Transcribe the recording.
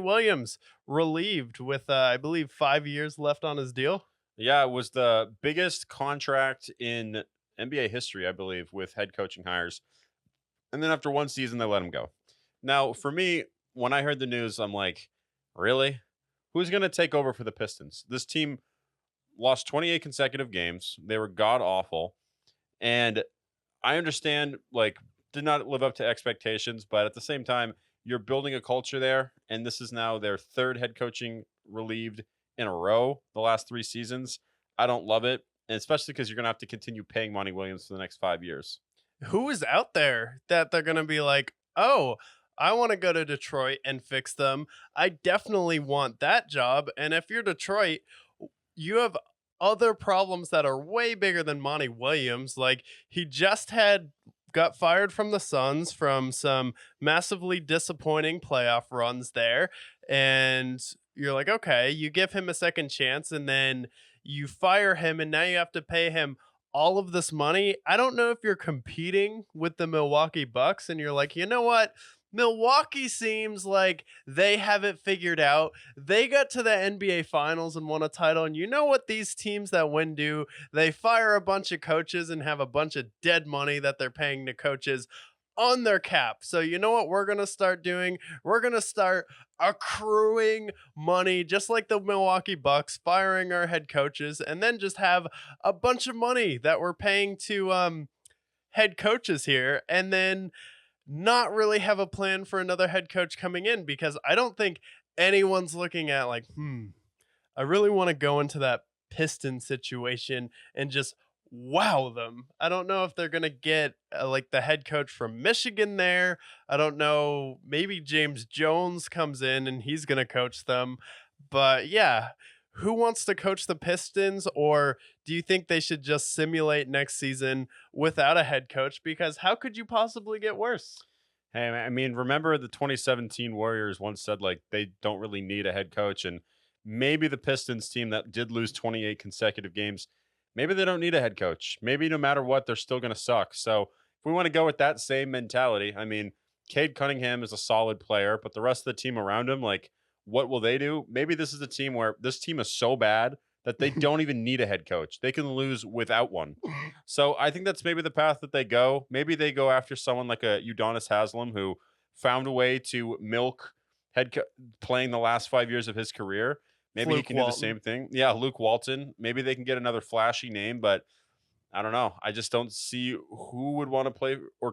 Williams relieved with, I believe, 5 years left on his deal. Yeah, it was the biggest contract in NBA history, I believe, with head coaching hires. And then after one season, they let him go. Now, for me, when I heard the news, I'm like, really? Who's going to take over for the Pistons? This team lost 28 consecutive games. They were god awful. And I understand, like, did not live up to expectations, but at the same time, you're building a culture there. And this is now their third head coaching relieved in a row the last 3 seasons. I don't love it. And especially because you're going to have to continue paying Monty Williams for the next 5 years. Who is out there that they're going to be like, oh, I want to go to Detroit and fix them. I definitely want that job. And if you're Detroit, you have other problems that are way bigger than Monty Williams. Like he just had got fired from the Suns from some massively disappointing playoff runs there. And you're like, okay, you give him a second chance and then you fire him and now you have to pay him all of this money. I don't know if you're competing with the Milwaukee Bucks and you're like, you know what? Milwaukee seems like they have it figured out. They got to the NBA Finals and won a title. And you know what these teams that win do? They fire a bunch of coaches and have a bunch of dead money that they're paying to coaches on their cap. So you know what we're going to start doing? We're going to start accruing money just like the Milwaukee Bucks, firing our head coaches and then just have a bunch of money that we're paying to head coaches here and then not really have a plan for another head coach coming in because I don't think anyone's looking at like, I really want to go into that Piston situation and just wow them. I don't know if they're going to get like the head coach from Michigan there. I don't know. Maybe James Jones comes in and he's going to coach them. But yeah, who wants to coach the Pistons? Or do you think they should just simulate next season without a head coach? Because how could you possibly get worse? Hey, I mean, remember the 2017 Warriors once said like they don't really need a head coach, and maybe the Pistons team that did lose 28 consecutive games, maybe they don't need a head coach. Maybe no matter what, they're still going to suck. So if we want to go with that same mentality, I mean, Cade Cunningham is a solid player, but the rest of the team around him, like, what will they do? Maybe this is a team where this team is so bad that they don't even need a head coach. They can lose without one. So I think that's maybe the path that they go. Maybe they go after someone like a Udonis Haslam who found a way to milk playing the last 5 years of his career. Maybe he Luke can do the Walton. same thing. Yeah, Luke Walton. Maybe they can get another flashy name, but I don't know. I just don't see who would want to play or